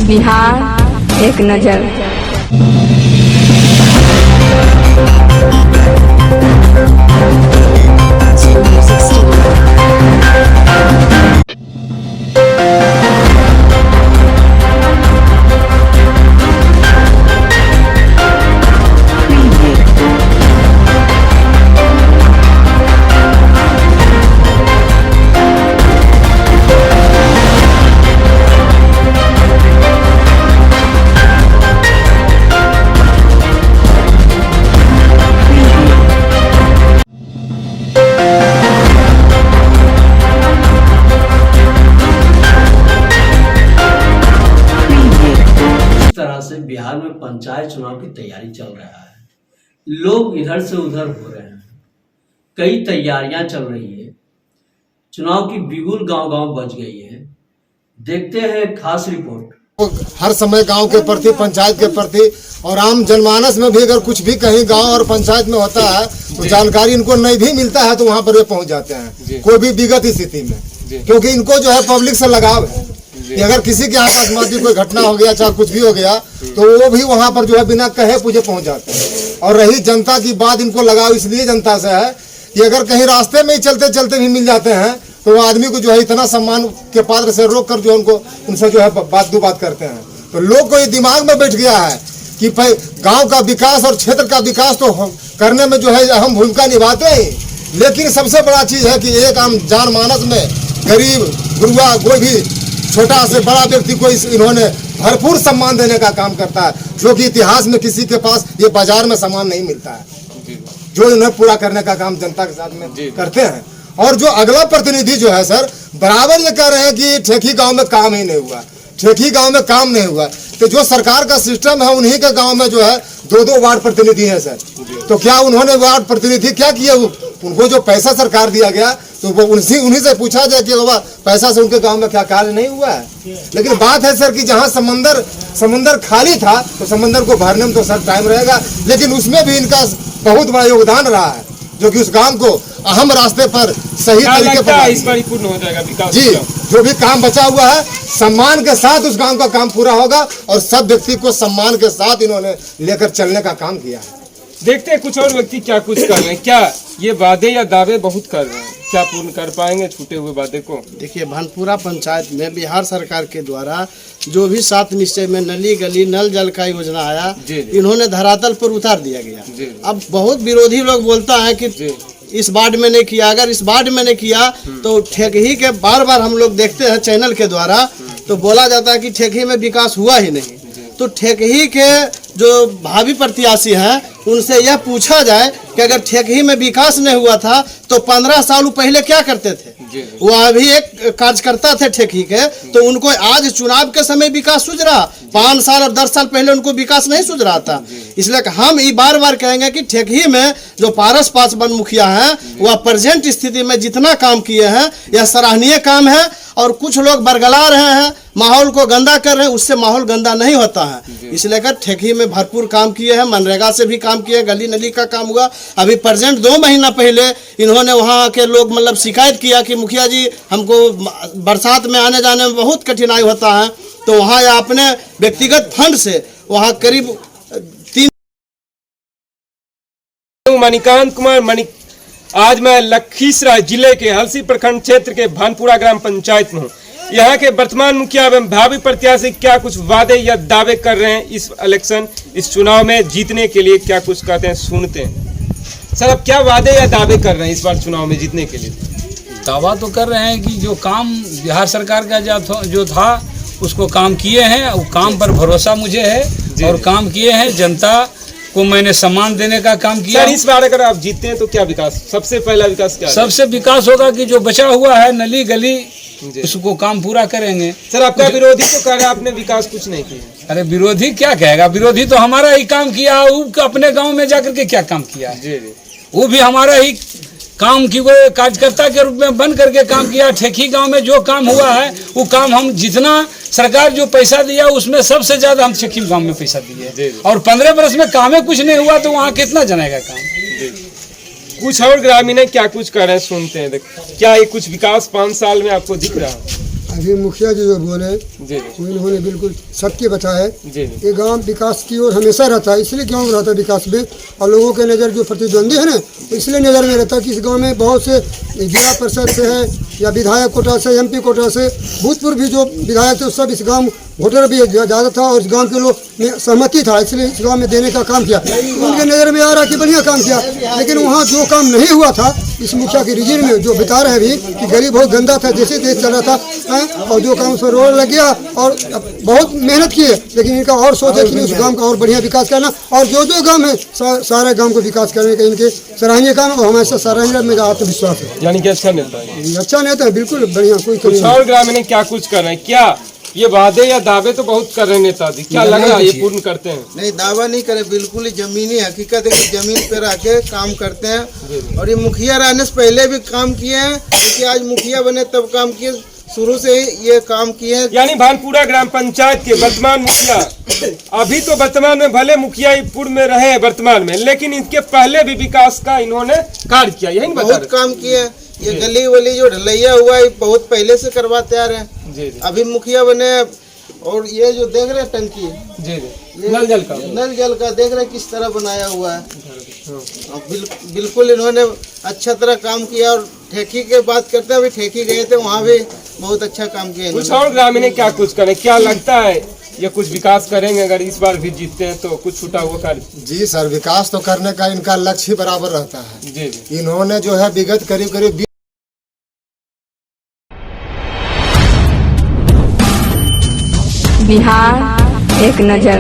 बिहार एक नज़र। तरह से बिहार में पंचायत चुनाव की तैयारी चल रहा है। लोग इधर से उधर हो रहे हैं, कई तैयारियां चल रही है। चुनाव की बिगुल गांव-गांव बज गई है। देखते हैं खास रिपोर्ट। हर समय गांव के प्रति, पंचायत के प्रति और आम जनमानस में भी अगर कुछ भी कहीं गांव और पंचायत में होता है तो जानकारी इनको नहीं भी मिलता है तो वहां पर वे पहुंच जाते हैं कोई भी विगत स्थिति में, क्योंकि इनको जो है पब्लिक से लगाव है कि अगर किसी के यहाँ पास माती कोई घटना हो गया चाहे कुछ भी हो गया तो वो भी वहां पर जो है बिना कहे पूछे पहुंच जाते हैं। और रही जनता की बात, इनको लगाव इसलिए जनता से है कि अगर कहीं रास्ते में ही चलते चलते भी मिल जाते हैं तो वो आदमी को जो है इतना सम्मान के पात्र से रोक कर जो उनको उनसे जो है बात करते हैं। तो लोग को ये दिमाग में बैठ गया है कि भाई गांव का विकास और क्षेत्र का विकास तो करने में जो है अहम भूमिका निभाते हैं, लेकिन सबसे बड़ा चीज है कि एक आम जनमानस में गरीब गुरुआ कोई भी छोटा से बड़ा व्यक्ति को इन्होंने भरपूर सम्मान देने का काम करता है, जो कि इतिहास में किसी के पास ये बाजार में सम्मान नहीं मिलता है, जो इन्हें पूरा करने का काम जनता के साथ में करते हैं। और जो अगला प्रतिनिधि जो है सर बराबर ये कह रहे हैं कि ठेकी गांव में काम ही नहीं हुआ, ठेकी गांव में काम नहीं हुआ। तो जो सरकार का सिस्टम है उन्हीं के गांव में जो है 2-2 वार्ड प्रतिनिधि है सर, तो क्या उन्होंने वार्ड प्रतिनिधि क्या किया? उनको जो पैसा सरकार दिया गया तो वो उन्हीं से पूछा जाए कि बाबा पैसा से उनके गांव में क्या कार्य नहीं हुआ है। लेकिन बात है सर कि जहां समंदर खाली था तो समंदर को भरने में तो सर टाइम रहेगा, लेकिन उसमें भी इनका बहुत बड़ा योगदान रहा है, जो कि उस गांव को अहम रास्ते पर सही तरीके पर इस बार पूर्ण हो जाएगा विकास जी। जो भी काम बचा हुआ है सम्मान के साथ उस गांव का काम पूरा होगा और सब व्यक्ति को सम्मान के साथ इन्होंने लेकर चलने का काम किया है। देखते हैं कुछ और व्यक्ति क्या कुछ कर रहे हैं, क्या ये वादे या दावे बहुत कर रहे हैं, क्या पूर्ण कर पाएंगे छूटे हुए वादे को? देखिए, भानपुरा पंचायत में बिहार सरकार के द्वारा जो भी 7 निश्चय में नली गली नल जल का योजना आया इन्होंने धरातल पर उतार दिया गया। अब बहुत विरोधी लोग बोलता है कि इस वार्ड में नहीं किया, अगर इस वार्ड में नहीं किया तो ठेकही के बार हम लोग देखते हैं चैनल के द्वारा, तो बोला जाता है कि ठेकही में विकास हुआ ही नहीं। तो ठेकही के जो भावी प्रत्याशी हैं उनसे यह पूछा जाए कि अगर ठेकही में विकास नहीं हुआ था तो 15 साल पहले क्या करते थे? वो अभी एक कार्यकर्ता थे ठेकही के, तो उनको आज चुनाव के समय विकास सूझ रहा, 5 साल और 10 साल पहले उनको विकास नहीं सूझ रहा था। इसलिए हम ये बार कहेंगे कि ठेकही में जो पारस पासवान मुखिया हैं वह प्रेजेंट स्थिति में जितना काम किए हैं यह सराहनीय काम है। और कुछ लोग बरगला रहे हैं, माहौल को गंदा कर रहे हैं, उससे माहौल गंदा नहीं होता है। इसलिए कर ठेकही में भरपूर काम किए हैं, मनरेगा से भी काम किए, गली नली का काम हुआ। अभी प्रेजेंट 2 महीना पहले इन्होंने वहाँ के लोग मतलब शिकायत किया कि मुखिया जी हमको बरसात में आने जाने में बहुत कठिनाई होता है, तो वहाँ अपने व्यक्तिगत फंड से वहाँ करीब 3 मणिकांत कुमार आज मैं लखीसराय जिले के हलसी प्रखंड क्षेत्र के भानपुरा ग्राम पंचायत में हूँ। यहाँ के वर्तमान मुखिया एवं भावी प्रत्याशी क्या कुछ वादे या दावे कर रहे हैं इस चुनाव में जीतने के लिए, क्या कुछ कहते हैं सुनते हैं। सर, अब क्या वादे या दावे कर रहे हैं इस बार चुनाव में जीतने के लिए? दावा तो कर रहे हैं कि जो काम बिहार सरकार का जो था उसको काम किए हैं, वो काम पर भरोसा मुझे है और काम किए हैं। जनता को मैंने सम्मान देने का काम किया। सर, इस बार अगर आप जीतते हैं तो क्या विकास, सबसे पहला विकास क्या? सबसे विकास होगा कि जो बचा हुआ है नली गली उसको काम पूरा करेंगे। सर, आपका विरोधी तो कह रहा है आपने विकास कुछ नहीं किया। अरे विरोधी क्या कहेगा, विरोधी तो हमारा ही काम किया, वो अपने गांव में जाकर के क्या काम किया है? वो भी हमारा ही काम की वो कार्यकर्ता के रूप में बन करके काम किया। ठेकी गांव में जो काम हुआ है वो काम हम जितना सरकार जो पैसा दिया उसमें सबसे ज्यादा हम ठेकी गांव में पैसा दिए, और 15 वर्ष में काम में कुछ नहीं हुआ तो वहाँ कितना जनेगा काम। कुछ और ग्रामीण क्या कुछ कर रहे हैं सुनते हैं। क्या ये कुछ विकास 5 साल में आपको दिख रहा है? अभी मुखिया जी जो बोले जी उन्होंने बिल्कुल सत्य बताया। जी ये गांव विकास की ओर हमेशा रहता है, इसलिए गांव रहता है विकास में। और लोगों के नज़र जो प्रतिद्वंदी है ना, इसलिए नज़र में रहता है कि इस गांव में बहुत से जिला परिषद से है या विधायक कोटा से, MP कोटा से, भूतपूर्व भी जो विधायक थे सब इस गांव वोटर भी ज़्यादा था और इस गांव के लोग में सहमति था, इसलिए इस गांव में देने का काम किया। उनके नज़र में आ रहा कि बढ़िया काम किया, लेकिन वहाँ जो काम नहीं हुआ था इस मुखिया के रीजन में जो बता रहे हैं अभी कि गली बहुत गंदा था, जैसे तैसे चल रहा था, और जो काम उस पर रोड लग गया और बहुत मेहनत किए, लेकिन इनका और सोच है कि उस गांव का और बढ़िया विकास करना, और जो गांव है सारे गांव को विकास करने का इनके सराहनीय काम है। हमेशा सराहनीय में आत्मविश्वास है, यानी कि अच्छा नेता है। अच्छा नेता है, बिल्कुल बढ़िया, कोई कमी नहीं। और ग्रामीण क्या कुछ कर रहे हैं? क्या ये वादे या दावे तो बहुत कर रहे हैं नेताजी, क्या लग रहा है ये पूर्ण करते हैं? नहीं, दावा नहीं करे, बिल्कुल ही जमीनी हकीकत है कि जमीन पे रह के काम करते हैं। और ये मुखिया रहने से पहले भी काम किए हैं, क्योंकि आज मुखिया बने तब काम किए, शुरू से ही ये काम किए हैं। यानी भानपुरा ग्राम पंचायत के वर्तमान मुखिया, अभी तो वर्तमान में भले मुखिया पूर्व में रहे वर्तमान में, लेकिन इनके पहले भी विकास का इन्होंने कार्य किया, यही बहुत काम किए हैं। ये गली वली जो ढलैया हुआ है बहुत पहले से करवाते आ रहे हैं। अभी मुखिया बने। और ये जो देख रहे हैं टंकी, नल जल का देख रहे हैं किस तरह बनाया हुआ है। बिल्कुल इन्होंने अच्छा तरह काम किया। और ठेकी के बात करते हैं, अभी ठेकी गए थे, वहाँ भी बहुत अच्छा काम किया। कुछ और ग्रामीण क्या कुछ करें, क्या लगता है ये कुछ विकास करेंगे अगर इस बार भी जीतते हैं तो कुछ छूटा हुआ कार्य? जी सर, विकास तो करने का इनका लक्ष्य ही बराबर रहता है। जी इन्होंने जो है विगत करीब बिहार एक नज़र।